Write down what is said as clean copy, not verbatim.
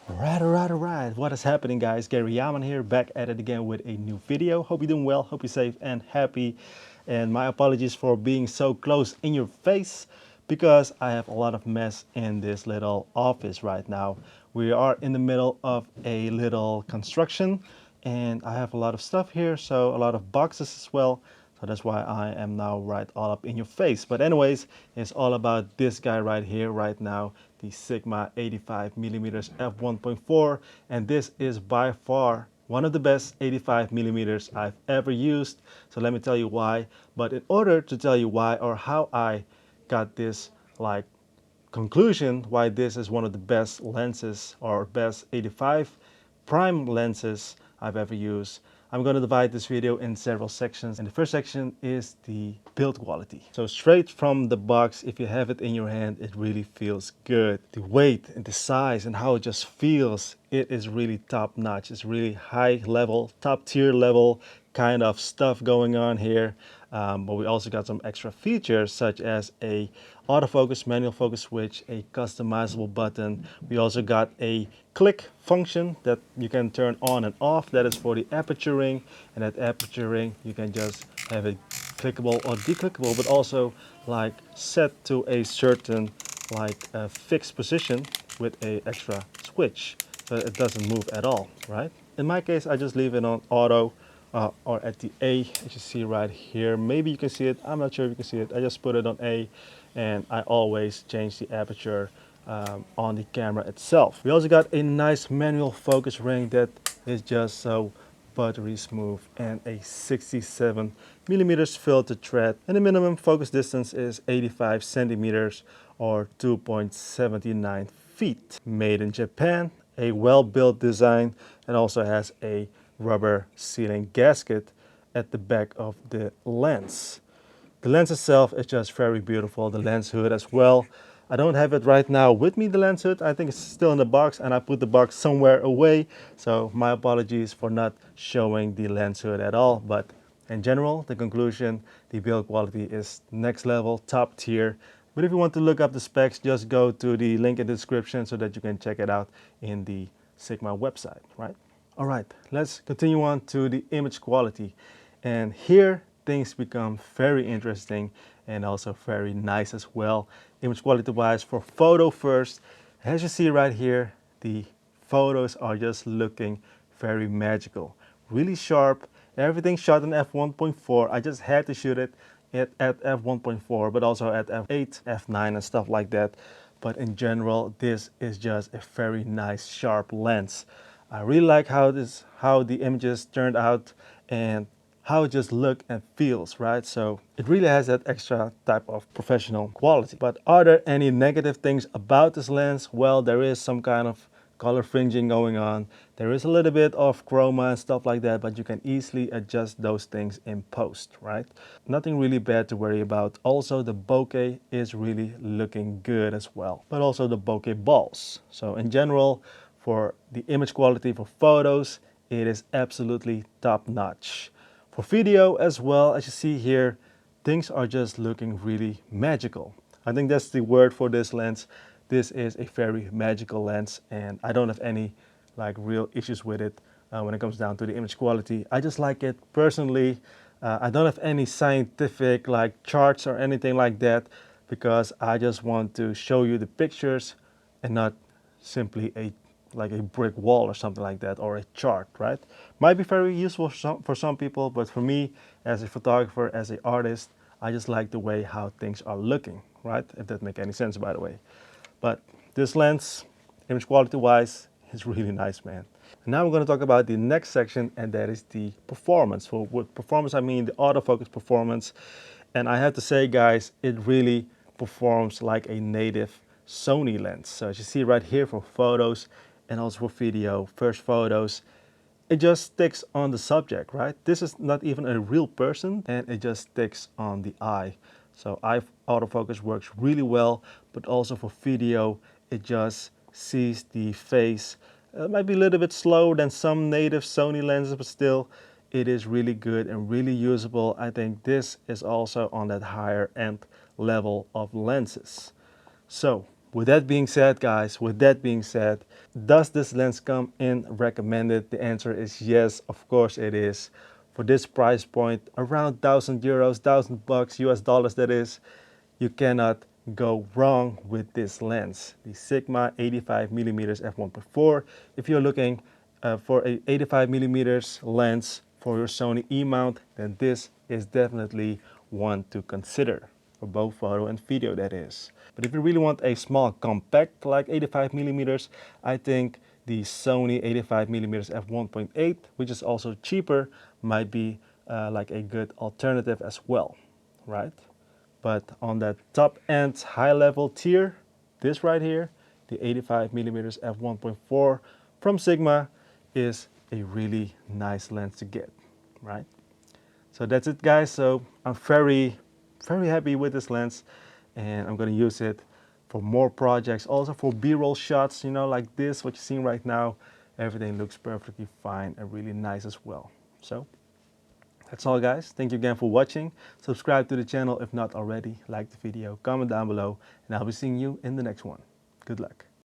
Alright. What is happening, guys? Gary Yaman here, back at it again with a new video. Hope you're doing well, hope you're safe and happy. And my apologies for being so close in your face because I have a lot of mess in this little office right now. We are in the middle of a little construction and I have a lot of stuff here, so a lot of boxes as well. So that's why I am now right all up in your face. But anyways, it's all about this guy right here, right now, the Sigma 85mm f1.4. And this is by far one of the best 85mm I've ever used. So let me tell you why. But in order to tell you why or how I got this conclusion why this is one of the best lenses or best 85 prime lenses I've ever used, I'm going to divide this video in several sections. And the first section is the build quality. So straight from the box, if you have it in your hand, it really feels good. The weight and the size and how it just feels, it is really top notch. It's really high level, top tier level kind of stuff going on here. But we also got some extra features such as a autofocus, manual focus switch, a customizable button. We also got a click function that you can turn on and off. That is for the aperture ring, and that aperture ring you can just have it clickable or declickable, but also like set to a certain fixed position with a extra switch, so it doesn't move at all, right? In my case, I just leave it on auto or at the A, as you see right here. Maybe you can see it, I'm not sure if you can see it. I just put it on A, and I always change the aperture on the camera itself. We also got a nice manual focus ring that is just so buttery smooth, and a 67mm filter thread, and the minimum focus distance is 85 centimeters or 2.79 feet. Made in Japan, a well-built design, and also has a rubber sealing gasket at the back of the lens. The lens itself is just very beautiful. The lens hood as well. I don't have it right now with me, the lens hood. I think it's still in the box and I put the box somewhere away. So my apologies for not showing the lens hood at all. But in general, the conclusion, the build quality is next level, top tier. But if you want to look up the specs, just go to the link in the description so that you can check it out in the Sigma website, right? All right, let's continue on to the image quality. And here things become very interesting and also very nice as well. Image quality wise, for photo first, as you see right here, the photos are just looking very magical, really sharp. Everything shot in f1.4. I just had to shoot it at f1.4, but also at f8, f9 and stuff like that. But in general, this is just a very nice sharp lens. I really like how the images turned out and how it just look and feels, right? So it really has that extra type of professional quality. But are there any negative things about this lens? Well, there is some kind of color fringing going on. There is a little bit of chroma and stuff like that, but you can easily adjust those things in post, right? Nothing really bad to worry about. Also, the bokeh is really looking good as well, but also the bokeh balls. So in general, for the image quality for photos, it is absolutely top notch. For video as well, as you see here, things are just looking really magical. I think that's the word for this lens. This is a very magical lens, and I don't have any real issues with it when it comes down to the image quality. I just like it personally. I don't have any scientific charts or anything like that, because I just want to show you the pictures and not simply a brick wall or something like that, or a chart, right? Might be very useful for some people, but for me as a photographer, as an artist, I just like the way how things are looking, right? If that make any sense, by the way. But this lens, image quality wise, is really nice, man. And now we're going to talk about the next section, and that is the performance. For with performance, I mean the autofocus performance. And I have to say, guys, it really performs like a native Sony lens. So as you see right here, for photos and also for video, first photos, it just sticks on the subject, right? This is not even a real person, and it just sticks on the eye. So autofocus works really well, but also for video, it just sees the face. It might be a little bit slower than some native Sony lenses, but still, it is really good and really usable. I think this is also on that higher end level of lenses. So With that being said, guys, with that being said, does this lens come in recommended? The answer is yes, of course it is. For this price point, around 1,000 euros, 1,000 bucks, US dollars that is, you cannot go wrong with this lens, the Sigma 85 millimeters f1.4. If you're looking for a 85 millimeters lens for your Sony E-mount, then this is definitely one to consider for both photo and video, that is. But if you really want a small compact like 85 millimeters, I think the Sony 85 millimeters f1.8, which is also cheaper, might be like a good alternative as well, right? But on that top end high level tier, this right here, the 85 millimeters f1.4 from Sigma is a really nice lens to get, right? So that's it, guys. So I'm very happy with this lens, and I'm gonna use it for more projects, also for b-roll shots, you know, like this, what you're seeing right now. Everything looks perfectly fine and really nice as well. So that's all, guys. Thank you again for watching. Subscribe to the channel if not already. Like the video, comment down below, and I'll be seeing you in the next one. Good luck.